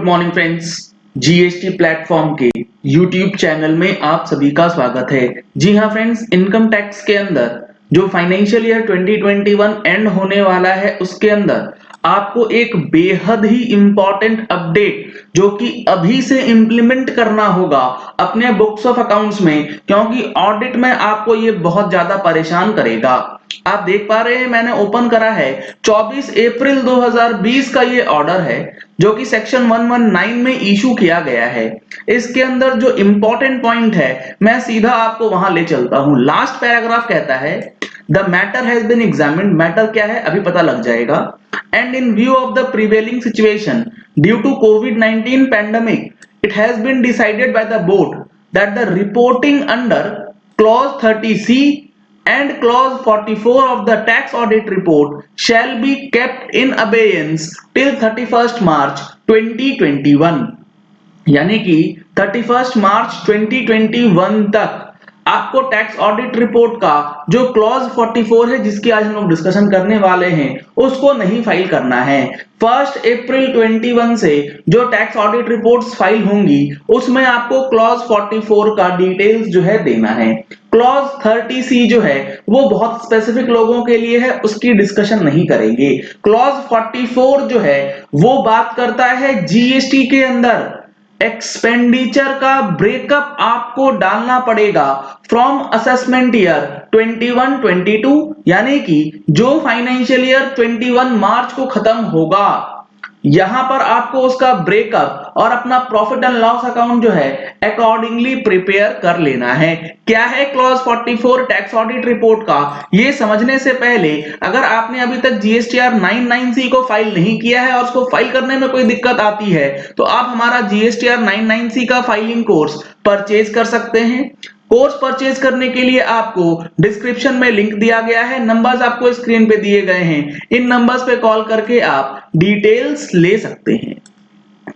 Morning friends, GST platform के YouTube channel में आप सभी का स्वागत है। जी हाँ फ्रेंड्स, इनकम टैक्स के अंदर जो फाइनेंशियल ईयर 2021 एंड होने वाला है उसके अंदर आपको एक बेहद ही इंपॉर्टेंट अपडेट जो कि अभी से इंप्लीमेंट करना होगा अपने बुक्स ऑफ अकाउंट्स में, क्योंकि ऑडिट में आपको ये बहुत ज्यादा परेशान करेगा। आप देख पा रहे हैं मैंने ओपन करा है 24 अप्रैल 2020 का ये ऑर्डर है जो कि सेक्शन 119 में इशू किया गया है। इसके अंदर जो इंपॉर्टेंट पॉइंट है मैं सीधा आपको वहां ले चलता हूं। लास्ट पैराग्राफ कहता है the matter has been examined. Matter क्या है अभी पता लग जाएगा। And in view of the prevailing situation due to कोविड-19 pandemic it has been decided by the board that the reporting under clause 30C and clause 44 of the tax audit report shall be kept in abeyance till 31st March 2021। यानी कि 31 मार्च 2021 तक आपको tax audit report का जो clause 44 है जिसकी आज हम लोग डिस्कशन करने वाले हैं उसको नहीं फाइल करना है। 1 अप्रैल 21 से जो टैक्स ऑडिट रिपोर्ट्स फाइल होंगी उसमें आपको क्लॉज 44 का डिटेल्स जो है देना है। क्लॉज 30C जो है वो बहुत स्पेसिफिक लोगों के लिए है, उसकी डिस्कशन नहीं करेंगे। क्लॉज 44 जो है वो बात करता है जीएसटी के अंदर एक्सपेंडिचर का ब्रेकअप आपको डालना पड़ेगा फ्रॉम असेसमेंट ईयर 21-22, यानी कि जो फाइनेंशियल ईयर 21 मार्च को खत्म होगा यहां पर आपको उसका ब्रेकअप और अपना प्रॉफिट एंड लॉस अकाउंट जो है अकॉर्डिंगली प्रिपेयर कर लेना है। क्या है क्लॉज 44 टैक्स ऑडिट रिपोर्ट का, ये समझने से पहले अगर आपने अभी तक जीएसटीआर 99C को फाइल नहीं किया है और उसको फाइल करने में कोई दिक्कत आती है तो आप हमारा जीएसटीआर 99C का फाइलिंग कोर्स परचेज कर सकते हैं। कोर्स परचेज करने के लिए आपको डिस्क्रिप्शन में लिंक दिया गया है, नंबर्स आपको स्क्रीन पे दिए गए हैं, इन नंबर्स पे कॉल करके आप डिटेल्स ले सकते हैं।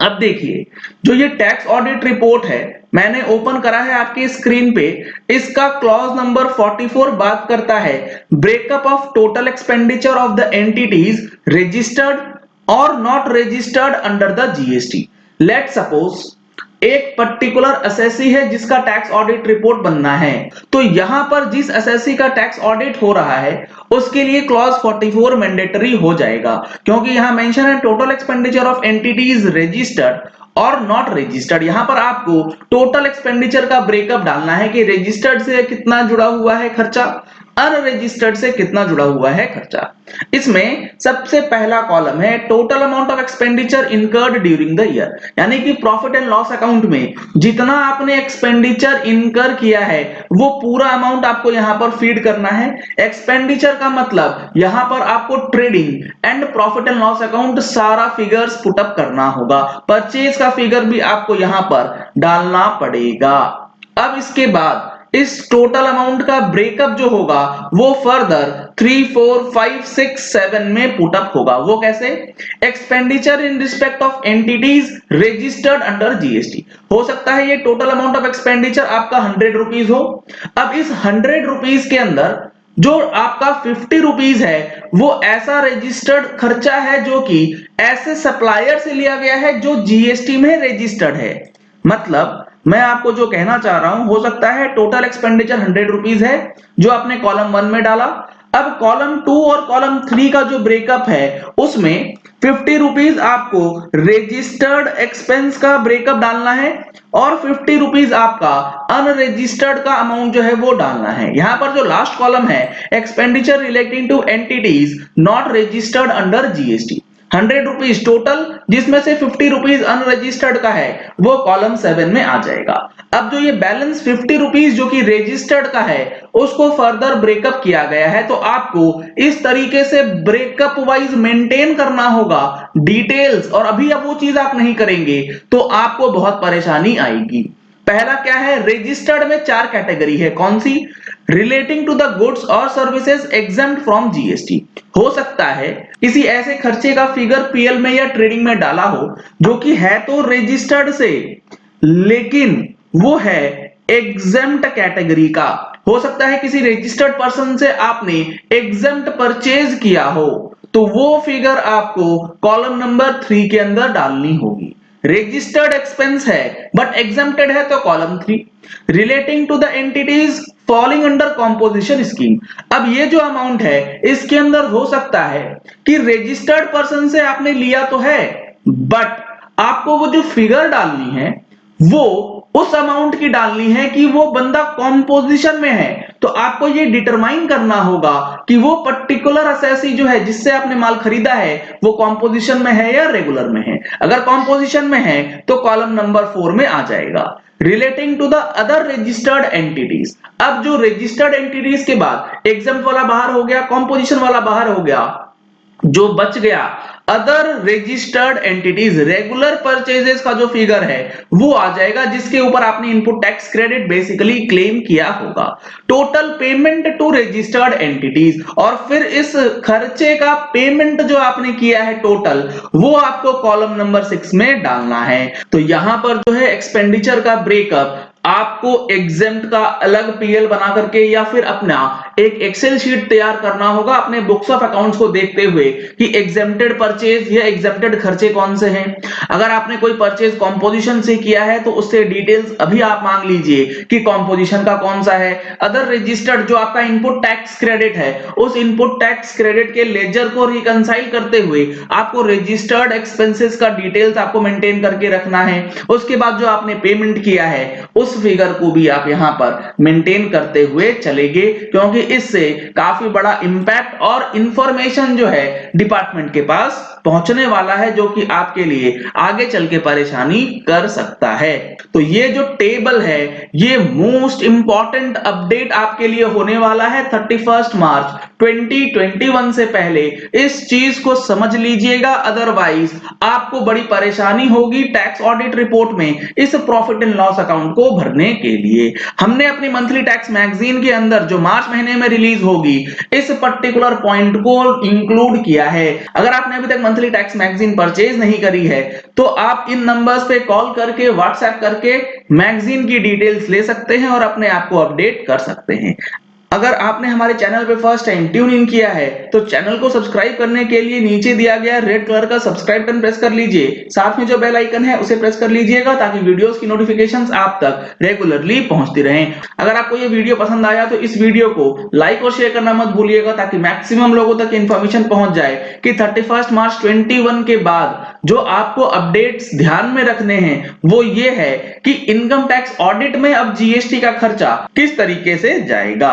अब देखिए जो ये टैक्स ऑडिट रिपोर्ट है मैंने ओपन करा है आपकी स्क्रीन पे, इसका क्लॉज नंबर 44 बात करता है breakup of total expenditure of the entities registered और not registered under the GST. Let suppose एक पर्टिकुलर असेसी है जिसका टैक्स ऑडिट रिपोर्ट बनना है, तो यहां पर जिस असेसी का टैक्स ऑडिट हो रहा है उसके लिए क्लॉज 44 मैंडेटरी हो जाएगा, क्योंकि यहां मेंशन है total expenditure of entities registered और नॉट रजिस्टर्ड। यहां पर आपको टोटल एक्सपेंडिचर का ब्रेकअप डालना है कि रजिस्टर्ड से कितना जुड़ा हुआ है खर्चा, अनरजिस्टर्ड से कितना जुड़ा हुआ है खर्चा। इसमें सबसे पहला कॉलम है total amount of expenditure incurred during the year, यानी कि प्रॉफिट एंड लॉस अकाउंट में जितना आपने एक्सपेंडिचर इनकर किया है वो पूरा अमाउंट आपको यहां पर फीड करना है। एक्सपेंडिचर का मतलब यहां पर आपको trading and profit and loss account सारा फिगर्स पुटअप करना होगा। परचेज का फिगर भी आपको यहां पर डालना पड़ेगा। अब इसके बाद इस टोटल अमाउंट का ब्रेकअप जो होगा वो फर्दर 3, 4, 5, 6, 7 में पुटअप होगा। वो कैसे? Expenditure in respect of entities registered under GST. हो सकता है ये टोटल अमाउंट ऑफ एक्सपेंडिचर आपका 100 रुपीज हो। अब इस 100 रुपीज के अंदर जो आपका 50 रुपीज है वो ऐसा रजिस्टर्ड खर्चा है जो कि ऐसे सप्लायर से लिया गया है जो जीएसटी में रजिस्टर्ड है। मतलब मैं आपको जो कहना चाह रहा हूं, हो सकता है टोटल एक्सपेंडिचर 100 रुपीज है जो आपने कॉलम 1 में डाला। अब कॉलम 2 और कॉलम 3 का जो ब्रेकअप है उसमें 50 रुपीज आपको रजिस्टर्ड एक्सपेंस का ब्रेकअप डालना है और 50 रुपीज आपका अनरजिस्टर्ड का अमाउंट जो है वो डालना है। यहां पर जो लास्ट कॉलम है expenditure relating two entities not registered under GST, 100 rupees total जिसमें से 50 रुपीज अनरजिस्टर्ड का है वो कॉलम 7 में आ जाएगा। अब जो ये बैलेंस 50 रुपीज जो कि रजिस्टर्ड का है उसको फर्दर ब्रेकअप किया गया है, तो आपको इस तरीके से ब्रेकअप वाइज मेंटेन करना होगा डिटेल्स, और अभी अब वो चीज आप नहीं करेंगे तो आपको बहुत परेशानी आएगी। पहला क्या है, रजिस्टर्ड में 4 कैटेगरी है। कौन सी? रिलेटिंग टू द गुड्स और सर्विसेज एग्जम्प्ट फ्रॉम जीएसटी। हो सकता है किसी ऐसे खर्चे का फिगर पीएल में या ट्रेडिंग में डाला हो जो कि है तो रजिस्टर्ड से लेकिन वो है एग्जम्प्ट कैटेगरी का। हो सकता है किसी रजिस्टर्ड पर्सन से आपने एग्जम्प्ट परचेज किया हो तो वो फिगर आपको कॉलम नंबर 3 के अंदर डालनी होगी। रजिस्टर्ड एक्सपेंस है बट एग्जम्प्टेड है तो column 3। Relating to the entities falling under composition scheme, अब ये जो अमाउंट है इसके अंदर हो सकता है कि रजिस्टर्ड पर्सन से आपने लिया तो है बट आपको वो जो फिगर डालनी है वो उस अमाउंट की डालनी है कि वो बंदा कॉम्पोजिशन में है। तो आपको ये डिटरमाइन करना होगा कि वो पर्टिकुलर असेसी जो है जिससे आपने माल खरीदा है वो कॉम्पोजिशन में है या रेगुलर में है। अगर कॉम्पोजिशन में है तो कॉलम नंबर 4 में आ जाएगा। Relating to the other registered entities, अब जो रजिस्टर्ड एंटिटीज के बाद एग्जम्प्ट वाला बाहर हो गया, कॉम्पोजिशन वाला बाहर हो गया, जो बच गया other registered entities, regular purchases का जो फिगर है वो आ जाएगा जिसके ऊपर आपने input tax credit basically claim किया होगा। Total payment to registered entities, और फिर इस खर्चे का पेमेंट जो आपने किया है टोटल वो आपको कॉलम नंबर 6 में डालना है। तो यहां पर जो है एक्सपेंडिचर का ब्रेकअप आपको एग्जेम्प्ट का अलग पीएल बना करके या फिर अपना एक एक्सेल शीट तैयार करना होगा अपने बुक्स ऑफ अकाउंट्स को देखते हुए कि एग्जेम्प्टेड परचेज या एग्जेम्प्टेड खर्चे कौन से हैं। अगर आपने कोई परचेज कॉम्पोजिशन से किया है तो उससे डिटेल्स अभी आप मांग लीजिए कि कॉम्पोजिशन का कौन सा है। अदर रजिस्टर्ड जो आपका इनपुट टैक्स क्रेडिट है उस इनपुट टैक्स क्रेडिट के लेजर को रिकंसाइल करते हुए आपको रजिस्टर्ड एक्सपेंसेस का डिटेल्स आपको मेंटेन करके रखना है। उसके बाद जो आपने पेमेंट किया है उस फिगर को भी आप यहां पर मेंटेन करते हुए चलेंगे, क्योंकि इससे काफी बड़ा इंपैक्ट और इंफॉर्मेशन जो है डिपार्टमेंट के पास पहुंचने वाला है जो कि आपके लिए आगे चल के परेशानी कर सकता है। तो ये जो टेबल है ये मोस्ट इंपॉर्टेंट अपडेट आपके लिए होने वाला है 31 मार्च 2021 से पहले इस चीज को समझ लीजिएगा, अदरवाइज आपको बड़ी परेशानी होगी टैक्स ऑडिट रिपोर्ट में इस प्रॉफिट एंड लॉस अकाउंट को भरने के लिए। हमने अपनी मंथली टैक्स मैगजीन के अंदर जो मार्च महीने में रिलीज होगी इस पर्टिकुलर पॉइंट को इंक्लूड किया है। अगर आपने अभी तक मंथली टैक्स मैगजीन परचेज नहीं करी है तो आप इन नंबर्स पे कॉल करके व्हाट्सएप करके मैगजीन की डिटेल्स ले सकते हैं और अपने आप को अपडेट कर सकते हैं। अगर आपने हमारे चैनल पे फर्स्ट टाइम ट्यून इन किया है तो चैनल को सब्सक्राइब करने के लिए नीचे दिया गया रेड कलर का सब्सक्राइब बटन प्रेस कर लीजिए, साथ में जो बेल आइकन है उसे प्रेस कर लीजिएगा ताकि वीडियोस की नोटिफिकेशंस आप तक रेगुलरली पहुंचती रहें। अगर आपको ये वीडियो पसंद आया तो इस वीडियो को लाइक और शेयर करना मत भूलिएगा ताकि मैक्सिमम लोगों तक इंफॉर्मेशन पहुंच जाए कि 31 मार्च 21 के बाद जो आपको अपडेट्स ध्यान में रखने हैं वो ये है कि इनकम टैक्स ऑडिट में अब जीएसटी का खर्चा किस तरीके से जाएगा।